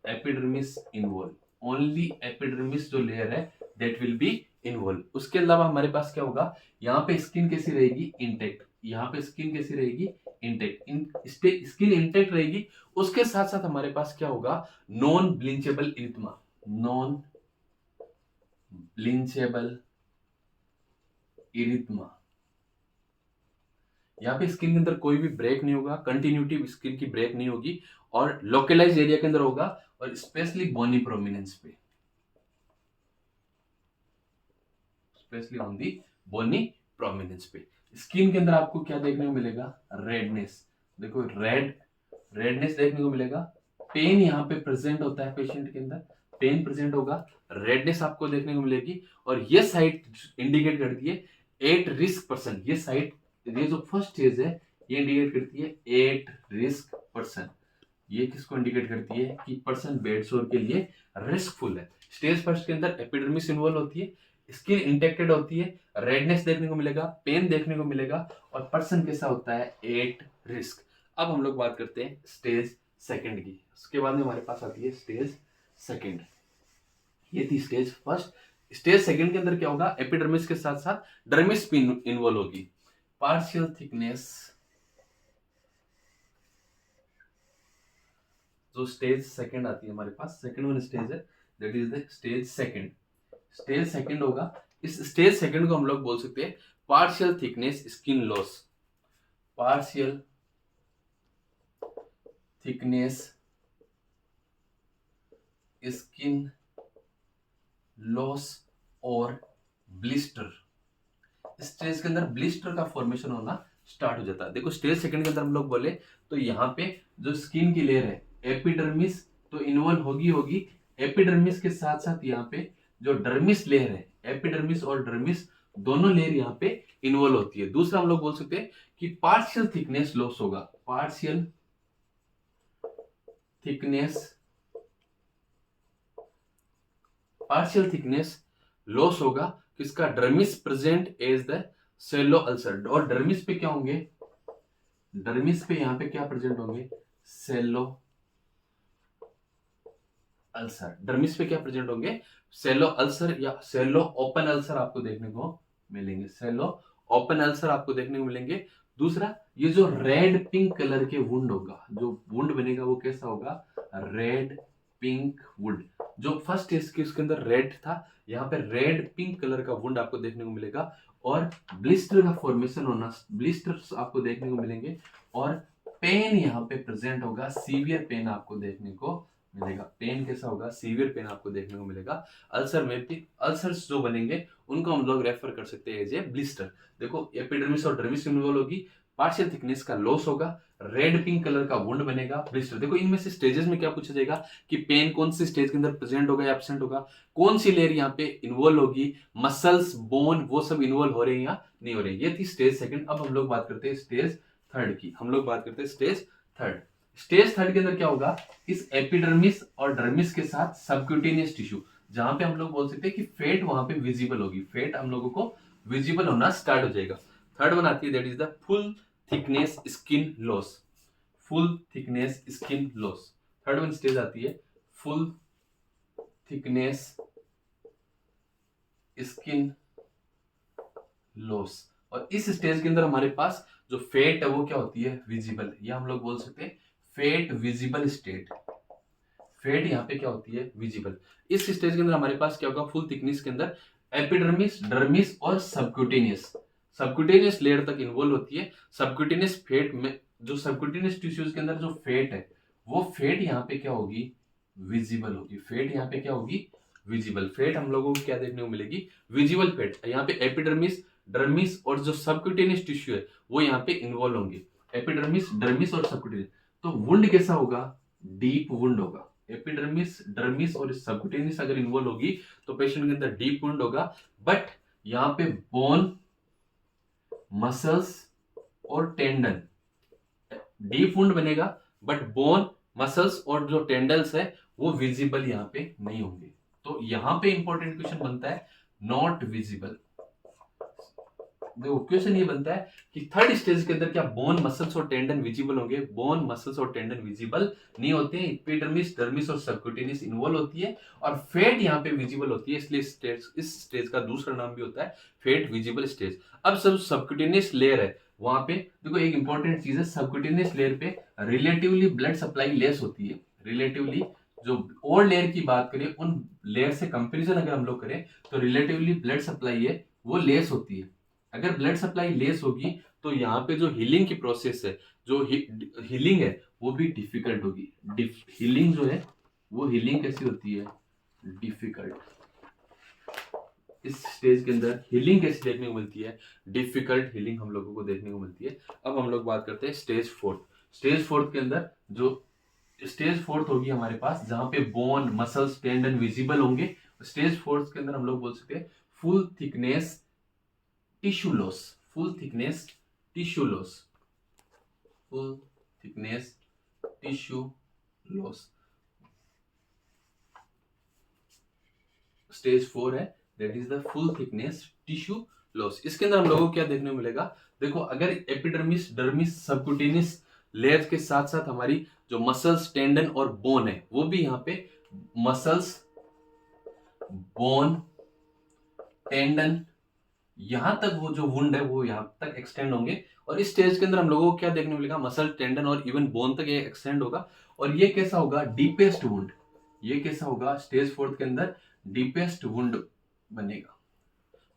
एपिडर्मिस इन्वॉल्व, ओनली एपिडर्मिस जो लेयर है दैट विल बी इन्वॉल्व। उसके अलावा हमारे पास क्या होगा, यहाँ पे स्किन कैसी रहेगी, इंटेक्ट। यहाँ पे स्किन कैसी रहेगी, इंटेक्ट। स्किन इंटेक्ट रहेगी। उसके साथ साथ हमारे पास क्या होगा, नॉन ब्लिंचेबल इरिथमा, नॉन ब्लिंचेबल इरिथमा। यहाँ पे स्किन के अंदर कोई भी ब्रेक नहीं होगा, कंटिन्यूटी स्किन की ब्रेक नहीं होगी, और लोकलाइज एरिया के अंदर होगा, और स्पेशली बोनी प्रोमिनेंस पे, specially on the bony prominence पे। स्किन के अंदर आपको क्या देखने को मिलेगा, रेडनेस। देखो रेडनेस देखने को मिलेगा। पेन यहाँ पे प्रेजेंट होता है पेशेंट के अंदर, पेन प्रेजेंट होगा, रेडनेस आपको देखने को मिलेगी। और ये साइट इंडिकेट करती है 8 रिस्क पर्सन। ये साइट, ये जो फर्स्ट स्टेज है ये इंडिकेट करती है 8 रिस्क पर्सन। ये किसको इंडिकेट करती है कि पर्सन बेड सोर के लिए रिस्कफुल है। स्टेज फर्स्ट के अंदर एपिडर्मिस इन्वॉल्व होती है, स्किन इंटेक्टेड होती है, रेडनेस देखने को मिलेगा, पेन देखने को मिलेगा, और पर्सन कैसा होता है 8 रिस्क। अब हम लोग बात करते हैं स्टेज सेकंड की। उसके बाद में हमारे पास आती है स्टेज सेकंड। ये थी स्टेज फर्स्ट। स्टेज सेकंड के अंदर क्या होगा, एपिडर्मिस के साथ साथ डर्मिस भी इन्वॉल्व होगी। पार्शियल थिकनेस, जो स्टेज सेकंड आती है हमारे पास, सेकंड वन स्टेज है, that is the stage second. Stage second होगा, इस स्टेज सेकंड को हम लोग बोल सकते हैं partial thickness skin loss. Partial thickness skin loss और ब्लिस्टर। स्टेज के अंदर ब्लिस्टर का फॉर्मेशन होना स्टार्ट हो जाता है। देखो स्टेज सेकंड के अंदर हम लोग बोले तो यहाँ पे जो स्किन की लेयर है एपिडर्मिस तो इन्वॉल्व होगी। एपिडर्मिस के साथ साथ यहाँ पे जो डर्मिस लेयर है, एपिडर्मिस और डर्मिस दोनों लेयर यहाँ पे इन्वॉल्व होती है। दूसरा हम लोग बोल सकते हैं कि पार्शियल थिकनेस लॉस होगा, पार्शियल थिकनेस लॉस होगा किसका, dermis present as the shallow ulcer. और डर्मिस पे क्या होंगे, डर्मिस पे यहाँ पे क्या प्रेजेंट होंगे, सेलो अल्सर। डर्मिस पे क्या प्रेजेंट होंगे, सेलो अल्सर या सेलो ओपन अल्सर आपको देखने को मिलेंगे, सेलो ओपन अल्सर आपको देखने को मिलेंगे। दूसरा ये जो रेड पिंक कलर के वुंड होगा, जो वुंड बनेगा वो कैसा होगा, रेड पिंक वुंड। जो फर्स्ट इसके अंदर रेड था, यहाँ पे रेड पिंक कलर का वुंड आपको देखने को मिलेगा। और ब्लिस्टर का फॉर्मेशन होना, ब्लिस्टर्स आपको देखने को मिलेंगे। और पेन यहाँ पे प्रेजेंट होगा, सीवियर पेन आपको देखने को मिलेगा। पेन कैसा होगा, सीवियर पेन आपको देखने को मिलेगा। अल्सर में भी अल्सर्स जो बनेंगे उनको हम लोग रेफर कर सकते हैं एज ए ब्लिस्टर। देखो एपिडर्मिस और डर्मिस इन्वॉल्व होगी, पार्शियल थिकनेस का लॉस होगा, रेड पिंक कलर का वुंड बनेगा, ब्लिस्टर। देखो इनमें से स्टेजेस में क्या पूछा जाएगा कि पेन कौन सी स्टेज के अंदर प्रेजेंट होगा या एब्सेंट होगा, कौन सी लेयर यहाँ पे इन्वॉल्व होगी, मसल्स बोन वो सब इन्वॉल्व हो रहे हैं या नहीं हो रहे हैं। ये थी स्टेज सेकंड। अब हम लोग बात करते हैं स्टेज थर्ड की। हम लोग बात करते हैं स्टेज थर्ड। स्टेज थर्ड के अंदर क्या होगा, इस एपिडर्मिस और डर्मिस के साथ सबक्यूटेनियस टिश्यू, जहां पे हम लोग बोल सकते हैं कि फेट वहां पे विजिबल होगी, फेट हम लोगों को विजिबल होना स्टार्ट हो जाएगा। थर्ड वन आती है that is the full thickness skin loss, full thickness skin loss. Third one stage आती है फुल थिकनेस स्किन लॉस। और इस स्टेज के अंदर हमारे पास जो फेट है वो क्या होती है, विजिबल, या हम लोग बोल सकते हैं फेट विजिबल स्टेट। फेट यहाँ पे क्या होती है, विजिबल। इस स्टेज के अंदर हमारे पास क्या होगा, फुल थिकनेस के अंदर एपिडर्मिस, डर्मिस और सबक्यूटेनियस लेयर तक इन्वॉल्व होती है। सबक्यूटेनियस फेट में जो सबक्यूटेनियस टिश्यूज के अंदर जो फेट है वो फेट यहाँ पे क्या होगी, विजिबल होगी। फेट यहाँ पे क्या होगी, विजिबल। फेट हम लोगों को क्या देखने को मिलेगी, विजिबल फेट। यहाँ पे एपिडर्मिस, डर्मिस और जो सबक्यूटेनियस टिश्यू है वो यहाँ पे इन्वॉल्व होंगे, एपिडर्मिस, डर्मिस और सबक्यूटेनियस। तो वुंड कैसा होगा, डीप वुंड होगा। एपिडर्मिस, डर्मिस और सबक्यूटेनियस अगर इन्वॉल्व होगी तो पेशेंट के अंदर डीप वुंड होगा। बट यहाँ पे बोन, मसल्स और टेंडन, डीप वुंड बनेगा बट बोन, मसल्स और जो टेंडल्स है वो विजिबल यहाँ पे नहीं होंगे। तो यहाँ पे इंपॉर्टेंट क्वेश्चन बनता है नॉट विजिबल। देखो क्वेश्चन ये बनता है कि थर्ड स्टेज के अंदर क्या बोन, मसल्स और टेंडन विजिबल होंगे, बोन, मसल्स और टेंडन विजिबल नहीं होते हैं। एपिडर्मिस, डर्मिस और सबक्यूटेनियस इन्वॉल्व होती है और फेट यहाँ पे विजिबल होती है, इसलिए इस स्टेज का दूसरा नाम भी होता है फेट विजिबल स्टेज। अब सब सबक्यूटेनियस लेयर है वहां पे, देखो एक इंपॉर्टेंट चीज है, सबक्यूटेनियस लेयर पे रिलेटिवली ब्लड सप्लाई लेस होती है। रिलेटिवली जो और लेयर की बात करें, उन लेयर से कंपेरिजन अगर हम लोग करें तो रिलेटिवली ब्लड सप्लाई है वो लेस होती है। अगर ब्लड सप्लाई लेस होगी तो यहाँ पे जो हीलिंग की प्रोसेस है, जो हीलिंग है वो भी डिफिकल्ट होगी। हीलिंग जो है वो हीलिंग कैसी होती है, डिफिकल्ट। इस स्टेज के अंदर हीलिंग कैसी देखने को मिलती है, डिफिकल्ट हीलिंग हम लोगों को देखने को मिलती है। अब हम लोग बात करते हैं स्टेज फोर्थ। स्टेज फोर्थ के अंदर जो स्टेज फोर्थ होगी हमारे पास, जहां पे बोन, मसल्स, टेंडन विजिबल होंगे। स्टेज फोर्थ के अंदर हम लोग बोल सकते हैं full thickness tissue loss, full thickness tissue loss, full thickness tissue loss. Stage 4 है that is the full thickness tissue loss. इसके अंदर हम लोगों को क्या देखने को मिलेगा, देखो अगर एपिडर्मिस, डर्मिस, सबक्यूटेनियस लेयर्स के साथ साथ हमारी जो मसल्स, टेंडन और बोन है वो भी यहाँ पे मसल्स, बोन, टेंडन, यहां तक वो जो वुंड है वो यहां तक एक्सटेंड होंगे। और इस स्टेज के अंदर हम लोगों को क्या देखने को मिलेगा, मसल, टेंडन और इवन बोन तक ये एक्सटेंड होगा। और ये कैसा होगा, डीपेस्ट वुंड। ये कैसा होगा, स्टेज फोर्थ के अंदर डीपेस्ट वुंड बनेगा।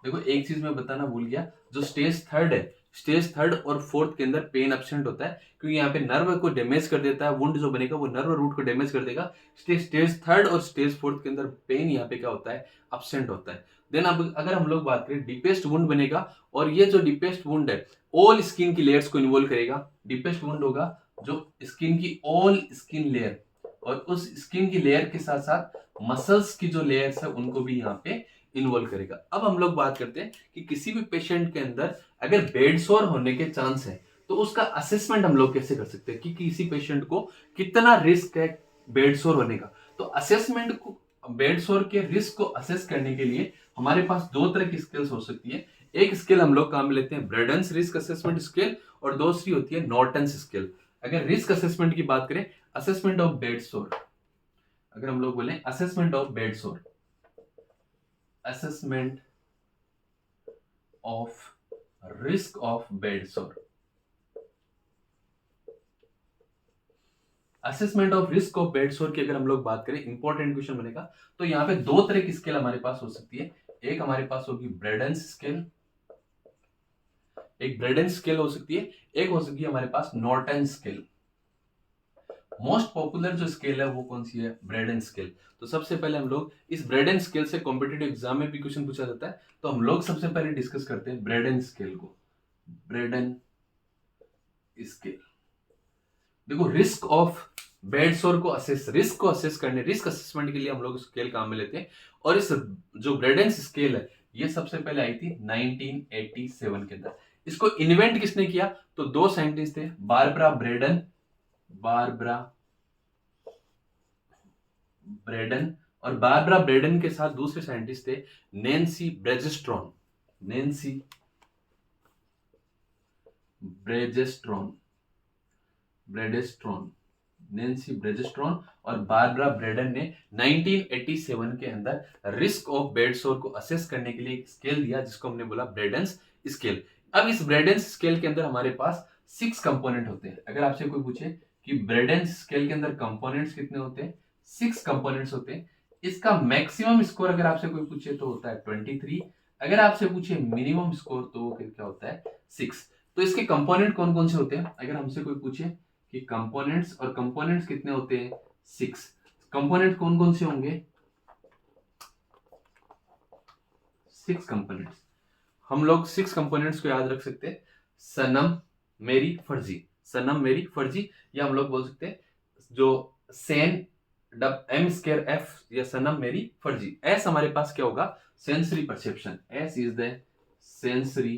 देखो एक चीज मैं बताना भूल गया, जो स्टेज थर्ड है, स्टेज थर्ड और फोर्थ के अंदर पेन एब्सेंट होता है, क्योंकि यहाँ पे नर्व को डैमेज कर देता है, वुंड जो बनेगा वो नर्व रूट को डैमेज कर देगा। स्टेज थर्ड और स्टेज फोर्थ के अंदर पेन यहाँ पे क्या होता है, एब्सेंट होता है। देन अब अगर हम लोग बात करें, डीपेस्ट वुंड बनेगा, और ये जो डीपेस्ट वुंड है ऑल स्किन की लेयर्स को इन्वॉल्व करेगा। डीपेस्ट वुंड होगा जो स्किन की ऑल स्किन लेयर, और उस स्किन की लेयर के साथ साथ मसल्स की जो लेयर्स है उनको भी यहाँ पे इन्वॉल्व करेगा। अब हम लोग बात करते हैं कि किसी भी पेशेंट के अंदर अगर बेड सोर होने के चांस है तो उसका असेसमेंट हम लोग कैसे कर सकते हैं कि किसी पेशेंट को कितना रिस्क है बेड सोर होने का। तो असेसमेंट को, बेड सोर के रिस्क को असेस करने के लिए हमारे पास दो तरह की स्किल्स हो सकती है। एक स्किल हम लोग काम में लेते हैं ब्रेडन्स रिस्क असेसमेंट स्किल, और दूसरी होती है नॉर्टन्स स्किल। अगर रिस्क असेसमेंट की बात करें, असेसमेंट ऑफ बेड सोर, अगर हम लोग बोले असेसमेंट ऑफ बेड सोर, assessment of risk of bed सोर, assessment of risk of bed सोर की अगर हम लोग बात करें, इंपॉर्टेंट क्वेश्चन बनेगा। तो यहाँ पे दो तरह की स्केल हमारे पास हो सकती है। एक हमारे पास होगी ब्रेडेंस स्केल, एक ब्रेडेंस स्केल हो सकती है, एक हो सकती है हमारे पास नॉर्टन स्केल। मोस्ट पॉपुलर जो स्केल है वो कौन सी है, ब्रेडन स्केल। तो सबसे पहले हम लोग इस ब्रेडन स्केल से कॉम्पिटेटिव एग्जाम में भी क्वेश्चन पूछा जाता है, तो हम लोग सबसे पहले डिस्कस करते हैं ब्रेडन स्केल को। ब्रेडन स्केल, देखो रिस्क ऑफ बेड सोर को रिस्क को असेस करने, रिस्क असेसमेंट के लिए हम लोग स्केल काम में लेते हैं। और इस जो ब्रेडेंस स्केल है ये सबसे पहले आई थी 1987 के अंदर। इसको इन्वेंट किसने किया, तो दो साइंटिस्ट थे, बारबरा ब्रेडन, और बारबरा ब्रेडन के साथ दूसरे साइंटिस्ट थे नैन्सी ब्रेजेस्ट्रॉन, नैन्सी ब्रेजेस्ट्रॉन और बारबरा ब्रेडन ने 1987 के अंदर रिस्क ऑफ बेड सोर को असेस करने के लिए एक स्केल दिया जिसको हमने बोला ब्रेडेंस स्केल। अब इस ब्रेडेंस स्केल के अंदर हमारे पास 6 कंपोनेंट होते हैं। अगर आपसे कोई पूछे कि ब्रेडेंस स्केल के अंदर कंपोनेंट्स कितने होते हैं, 6 कंपोनेंट्स होते हैं। इसका मैक्सिमम स्कोर अगर आपसे कोई पूछे तो होता है 23, अगर आपसे पूछे मिनिमम स्कोर तो फिर क्या होता है 6। तो इसके कंपोनेंट कौन कौन से होते हैं, अगर हमसे कोई पूछे कि कंपोनेंट्स, और कंपोनेंट्स कितने होते हैं 6, कंपोनेंट कौन कौन से होंगे 6 कंपोनेंट्स। हम लोग 6 कंपोनेंट्स को याद रख सकते हैं, सनम मेरी फर्जी, सनम मेरी फर्जी, या हम लोग बोल सकते हैं जो सेन एम स्क्वायर एफ, या सनम मेरी फर्जी। एस हमारे पास क्या होगा, sensory perception, S is the sensory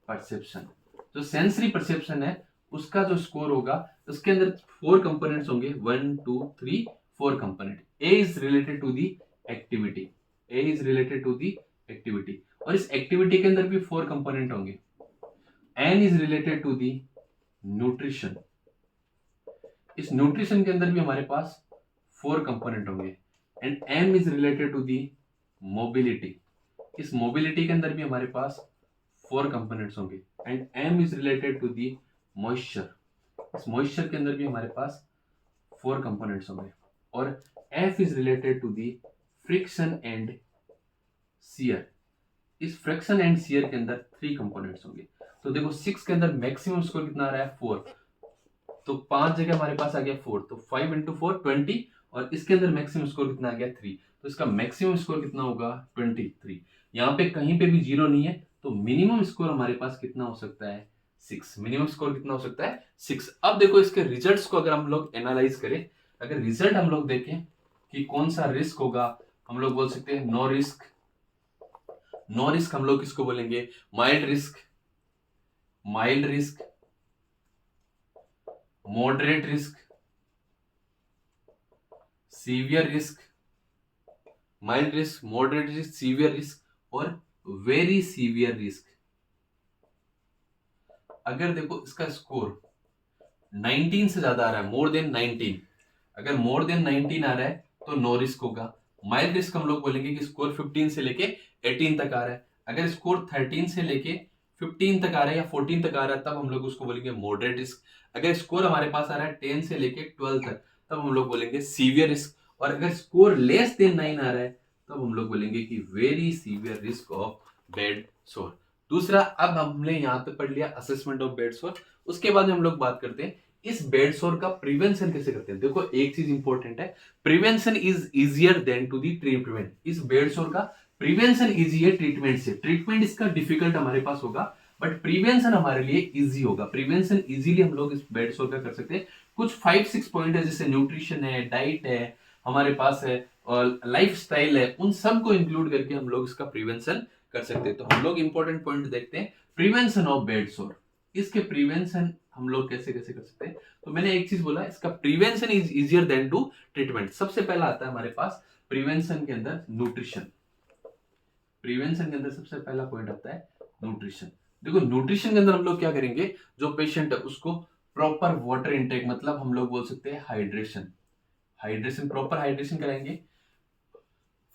perception. जो सेंसरी परसेप्शन है उसका जो स्कोर होगा, उसके अंदर 4 कंपोनेंट्स होंगे, 1 2 3 4 component. A is related to the activity, A is related to the activity, और इस एक्टिविटी के अंदर भी 4 कंपोनेंट होंगे। N is related to the nutrition, इस न्यूट्रिशन के अंदर भी हमारे पास 4 कंपोनेंट होंगे। And M is related to the mobility, इस मोबिलिटी के अंदर भी हमारे पास 4 कंपोनेंट्स होंगे। And M is related to the moisture, इस मॉइस्चर के अंदर भी हमारे पास 4 कंपोनेंट्स होंगे। और F is related to the friction and shear, इस फ्रिक्शन एंड शियर के अंदर 3 कंपोनेंट्स होंगे। तो देखो 6 के अंदर मैक्सिमम स्कोर कितना आ रहा है 4, तो 5 जगह हमारे पास आ गया 4, तो 5 into 4 20, और इसके अंदर मैक्सिमम स्कोर कितना आ गया 3, तो इसका मैक्सिमम स्कोर कितना होगा 23। यहाँ पे कहीं पे भी जीरो नहीं है, तो मिनिमम स्कोर हमारे पास कितना हो सकता है 6, मिनिमम स्कोर कितना हो सकता है 6। अब देखो इसके रिजल्ट्स को अगर हम लोग एनालाइज करें, अगर रिजल्ट हम लोग देखें कि कौन सा रिस्क होगा, हम लोग बोल सकते हैं नो रिस्क, नो रिस्क हम लोग किसको बोलेंगे, mild risk, moderate risk, severe risk, mild risk, moderate risk, severe risk और वेरी सीवियर रिस्क। अगर देखो इसका स्कोर 19 से ज्यादा आ रहा है, मोर देन 19, अगर मोर देन 19 आ रहा है तो नो रिस्क होगा। माइल्ड रिस्क हम लोग बोलेंगे कि स्कोर 15 से लेके 18 तक आ रहा है। अगर स्कोर 13 से लेके 15 तक आ रहा है या 14 तक आ रहा है तब हम लोग उसको बोलेंगे मॉडरेट रिस्क। अगर स्कोर हमारे पास आ रहा है 10 से लेके 12 तक तब हम लोग बोलेंगे सीवियर रिस्क। और अगर स्कोर लेस देन 9 आ रहा है तब हम लोग बोलेंगे कि very severe risk of bed सोर। दूसरा, अब हमने यहाँ पे पढ़ लिया असेसमेंट ऑफ बेड सोर। उसके बाद हम लोग बात करते हैं इस बेड सोर का प्रिवेंशन कैसे करते हैं। देखो एक चीज इंपॉर्टेंट है, prevention is easier than to the treatment. इस बेड सोर का प्रिवेंशन इजी है ट्रीटमेंट से। ट्रीटमेंट इसका डिफिकल्ट हमारे पास होगा, बट प्रिवेंशन हमारे लिए इजी होगा। प्रिवेंशन इजीली हम लोग इस बेड सोर का कर सकते हैं। कुछ 5-6 पॉइंट है, जैसे न्यूट्रिशन है, डाइट है हमारे पास है, और लाइफ स्टाइल है, उन सब को इंक्लूड करके हम लोग इसका प्रिवेंशन कर सकते हैं। तो हम लोग इंपॉर्टेंट पॉइंट देखते हैं, प्रिवेंशन ऑफ बेड सोर। इसके प्रिवेंशन हम लोग कैसे कैसे कर सकते हैं। तो मैंने एक चीज बोला, इसका prevention is easier than to treatment. सबसे पहला आता है हमारे पास प्रिवेंशन के अंदर न्यूट्रिशन। प्रिवेंशन के अंदर सबसे पहला पॉइंट आता है न्यूट्रिशन। देखो न्यूट्रिशन के अंदर हम लोग क्या करेंगे, जो पेशेंट है उसको प्रॉपर वाटर इंटेक, मतलब हम लोग बोल सकते हैं हाइड्रेशन, प्रॉपर हाइड्रेशन कराएंगे।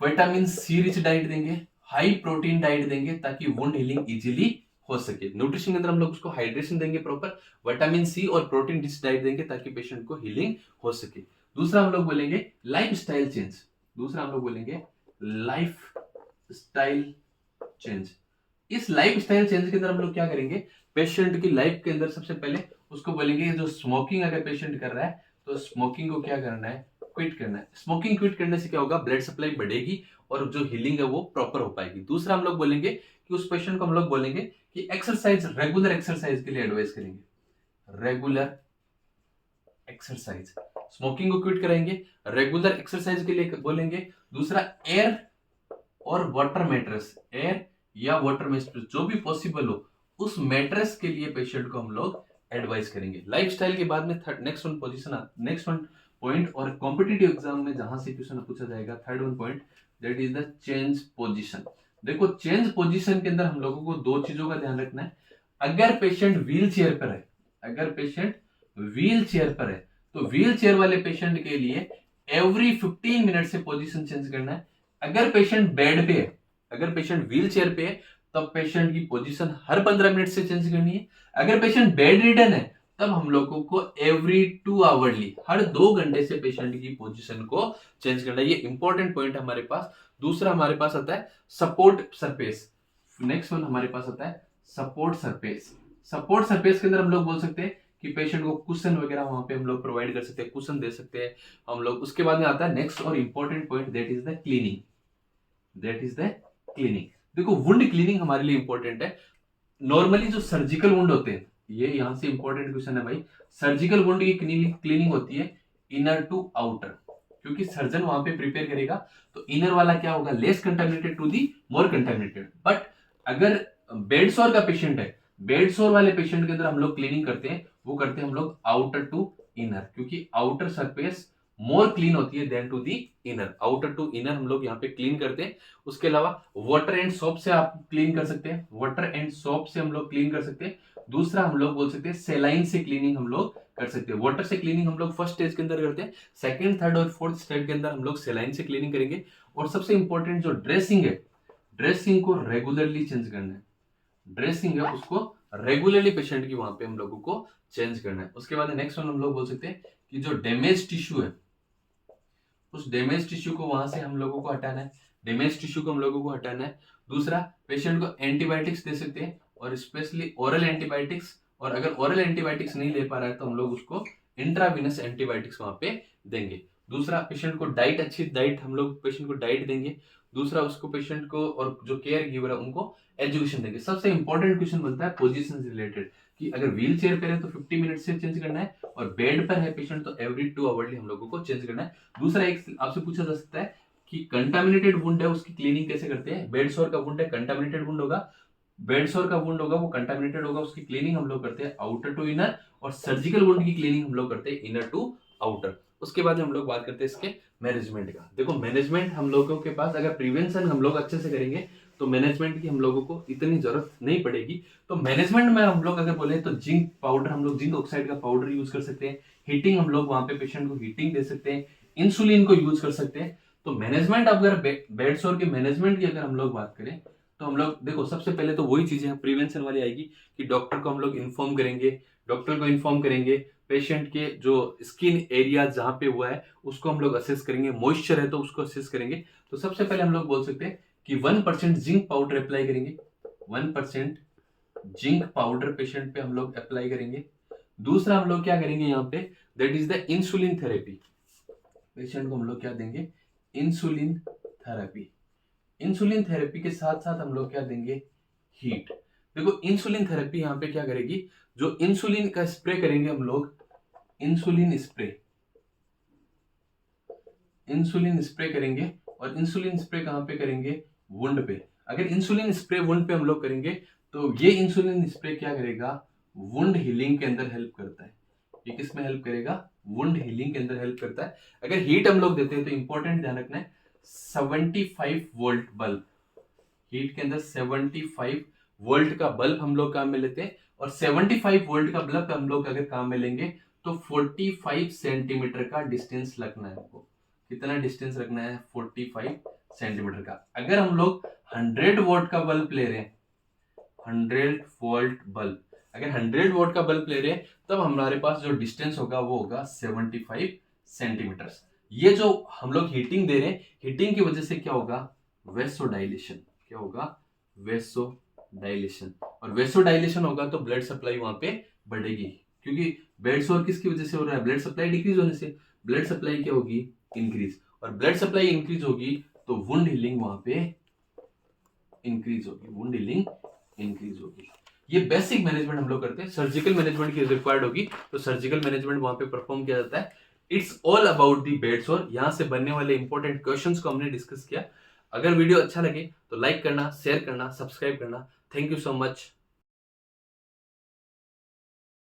विटामिन सी रिच डाइट देंगे, हाई प्रोटीन डाइट देंगे, ताकि वुंड हीलिंग इजीली हो सके। न्यूट्रिशन के अंदर हम लोग उसको हाइड्रेशन देंगे प्रॉपर, विटामिन सी और प्रोटीन रिच डाइट देंगे ताकि पेशेंट को हीलिंग हो सके। दूसरा हम लोग बोलेंगे लाइफ स्टाइल चेंज। दूसरा हम लोग बोलेंगे लाइफ स्टाइल चेंज। इस लाइफ स्टाइल चेंज के अंदर हम लोग क्या करेंगे, पेशेंट की लाइफ के अंदर सबसे पहले उसको बोलेंगे जो स्मोकिंग अगर पेशेंट कर रहा है तो स्मोकिंग को क्या करना है, क्विट करना है। स्मोकिंग क्विट करने से क्या होगा, ब्लड सप्लाई बढ़ेगी और जो हीलिंग है वो प्रॉपर हो पाएगी। दूसरा हम लोग बोलेंगे कि उस पेशेंट को हम लोग बोलेंगे कि एक्सरसाइज, रेगुलर एक्सरसाइज के लिए एडवाइस करेंगे। रेगुलर एक्सरसाइज, स्मोकिंग को क्विट करेंगे, रेगुलर एक्सरसाइज के लिए बोलेंगे। दूसरा एयर और वाटर मैट्रेस, एयर या वाटर मैट्रेस जो भी पॉसिबल हो उस मैट्रेस के लिए पेशेंट को हम लोग एडवाइस करेंगे। लाइफस्टाइल के बाद में next one position, next one point, और कॉम्पिटिटिव एग्जाम में जहां से क्वेश्चन पूछा जाएगा, third one point, that is the change position. देखो चेंज पोजीशन के अंदर हम लोगों को दो चीजों का ध्यान रखना है। अगर पेशेंट व्हील चेयर पर है, अगर पेशेंट व्हील चेयर पर है तो व्हील चेयर वाले पेशेंट के लिए एवरी 15 मिनट से पोजीशन चेंज करना है। अगर पेशेंट बेड पे है, अगर पेशेंट व्हील चेयर पे है तब पेशेंट की पोजीशन हर 15 मिनट से चेंज करनी है। अगर पेशेंट बेड रिडन है तब हम लोगों को एवरी 2 आवरली, हर 2 घंटे से पेशेंट की पोजीशन को चेंज करना है। ये इंपॉर्टेंट पॉइंट है हमारे पास। दूसरा हमारे पास आता है सपोर्ट सरफेस। नेक्स्ट वन हमारे पास आता है सपोर्ट सरफेस। सपोर्ट सरफेस के अंदर हम लोग बोल सकते हैं कि पेशेंट को कुशन वगैरह वहां पे हम लोग प्रोवाइड कर सकते हैं, कुशन दे सकते हैं हम लोग। उसके बाद में आता है नेक्स्ट और important point, that is the cleaning. That is the cleaning. देखो वुंड क्लीनिंग हमारे लिए इंपॉर्टेंट है। नॉर्मली जो सर्जिकल वुंड होते हैं, ये यहां से इंपॉर्टेंट क्वेश्चन है भाई, सर्जिकल वुंड की क्लीनिंग होती है इनर टू आउटर, क्योंकि सर्जन वहां पे प्रिपेयर करेगा तो इनर वाला क्या होगा, less contaminated to the more contaminated. But अगर बेड सोर का पेशेंट है, बेड सोर वाले पेशेंट के अंदर हम लोग क्लीनिंग करते हैं, वो करते हैं हम लोग आउटर टू इनर, क्योंकि आउटर सरफेस मोर क्लीन होती है than to the inner. Outer to inner हम लोग यहाँ पे क्लीन करते हैं। उसके अलावा वाटर एंड सोप से आप क्लीन कर सकते हैं, वाटर एंड सोप से हम लोग क्लीन कर सकते हैं। दूसरा हम लोग बोल सकते हैं सेलाइन से क्लीनिंग हम लोग कर सकते हैं। वाटर से क्लीनिंग हम लोग फर्स्ट स्टेज के अंदर करते हैं, सेकंड, थर्ड और फोर्थ स्टेज के अंदर हम लोग सेलाइन से क्लीनिंग करेंगे। और सबसे इंपॉर्टेंट जो ड्रेसिंग है, ड्रेसिंग को रेगुलरली चेंज करना है। ड्रेसिंग है उसको रेगुलरली पेशेंट की वहां पे हम लोगों को चेंज करना है। उसके बाद नेक्स्ट वन हम लोग बोल सकते हैं कि जो डैमेज टिश्यू है, उस डैमेज टिश्यू को वहां से हम लोगों को हटाना है। डैमेज टिश्यू को हम लोगों को हटाना है। दूसरा, पेशेंट को एंटीबायोटिक्स दे सकते हैं, और स्पेशली ओरल एंटीबायोटिक्स। और अगर ओरल एंटीबायोटिक्स नहीं ले पा रहा है तो हम लोग उसको इंट्रावीनस एंटीबायोटिक्स वहां पे देंगे। दूसरा, पेशेंट को डाइट, अच्छी डाइट हम लोग पेशेंट को डाइट देंगे। दूसरा, उसको पेशेंट को और जो केयर गिवर है उनको एजुकेशन देंगे। सबसे इंपॉर्टेंट क्वेश्चन बनता है पोजीशन से रिलेटेड, कि अगर व्हील चेयर पर है तो 50 मिनट से चेंज करना है, और बेड पर है पेशेंट तो एवरी 2 आवरली हम लोगों को चेंज करना है। दूसरा, एक आपसे पूछा जा सकता है कि कंटामिनेटेड वुंड है उसकी क्लीनिंग कैसे करते हैं। बेड सोर का वुंड है, कंटामिनेटेड वुंड होगा, बेड सोर का वुंड होगा वो कंटामिनेटेड होगा, उसकी क्लीनिंग हम लोग करते हैं आउटर टू इनर, और सर्जिकल वुंड की क्लीनिंग हम लोग करते हैं इनर टू आउटर। उसके बाद हम लोग बात करते हैं इसके मैनेजमेंट का। देखो मैनेजमेंट हम लोगों के पास, अगर प्रिवेंशन हम लोग अच्छे से करेंगे तो मैनेजमेंट की हम लोगों को इतनी जरूरत नहीं पड़ेगी। तो मैनेजमेंट में हम लोग अगर बोले तो जिंक पाउडर, हम लोग जिंक ऑक्साइड का पाउडर यूज कर सकते हैं। हीटिंग, हम लोग वहां पे पेशेंट को हीटिंग दे सकते हैं। इंसुलिन को यूज कर सकते हैं। तो मैनेजमेंट, अगर बेड सोर के मैनेजमेंट की अगर हम लोग बात करें तो हम लोग देखो सबसे पहले तो वही चीजें प्रिवेंशन वाली आएगी कि डॉक्टर को हम लोग इन्फॉर्म करेंगे, डॉक्टर को इन्फॉर्म करेंगे। पेशेंट के जो स्किन एरिया जहां पे हुआ है उसको हम लोग असेस करेंगे, मॉइस्चर है तो उसको असेस करेंगे। तो सबसे पहले हम लोग बोल सकते हैं कि 1% जिंक पाउडर अप्लाई करेंगे, 1% जिंक पाउडर पेशेंट पे हम लोग अप्लाई करेंगे। दूसरा हम लोग क्या करेंगे यहाँ पे, that is the insulin therapy. Patient को हम लोग क्या देंगे, इंसुलिन थेरेपी। इंसुलिन थेरेपी के साथ साथ हम लोग क्या देंगे, हीट। देखो इंसुलिन थेरेपी यहाँ पे क्या करेगी, जो इंसुलिन का स्प्रे करेंगे हम लोग, इंसुलिन स्प्रे करेंगे। और इंसुलिन स्प्रे कहां पे करेंगे, वुंड पे। अगर इंसुलिन स्प्रे वुंड पे हम लोग करेंगे तो ये इंसुलिन स्प्रे क्या करेगा, वुंड हीलिंग के अंदर हेल्प करता है। ये किस में हेल्प करेगा, वुंड हीलिंग के अंदर हेल्प करता है। अगर हीट हम लोग देते हैं तो इंपॉर्टेंट ध्यान रखना है, 75 वोल्ट बल्ब, हीट के अंदर 75 वोल्ट का बल्ब हम लोग काम में लेते हैं। और 75 वोल्ट का बल्ब हम लोग अगर काम में लेंगे तो 45 सेंटीमीटर का डिस्टेंस रखना है आपको। कितना डिस्टेंस रखना है, 45 सेंटीमीटर का। अगर हम लोग 100 वोल्ट का बल्ब ले रहे हैं, 100 वोल्ट बल्ब, अगर 100 वोल्ट का बल्ब ले रहे हैं तब हमारे पास जो डिस्टेंस होगा वो होगा 75 सेंटीमीटर। ये जो हम लोग हीटिंग दे रहे हैं, हीटिंग की वजह से क्या होगा, वेसोडाइलेशन। क्या होगा, वेसोडाइलेशन। और वेसोडाइलेशन होगा तो ब्लड सप्लाई वहां पे बढ़ेगी, क्योंकि बेड सोर किसकी वजह से हो रहा है, ब्लड सप्लाई डिक्रीज होने से। ब्लड सप्लाई क्या होगी, इंक्रीज। और ब्लड सप्लाई इंक्रीज होगी तो वुंड हीलिंग वहां पे इंक्रीज होगी, वुंड हीलिंग इंक्रीज होगी। ये बेसिक मैनेजमेंट हम लोग करते हैं। सर्जिकल मैनेजमेंट की रिक्वायर्ड होगी तो सर्जिकल मैनेजमेंट वहां पे परफॉर्म किया जाता है। It's all about the bed सोर। यहां से बनने वाले इंपॉर्टेंट क्वेश्चंस को हमने डिस्कस किया। अगर वीडियो अच्छा लगे तो लाइक करना, शेयर करना, सब्सक्राइब करना। Thank you so much.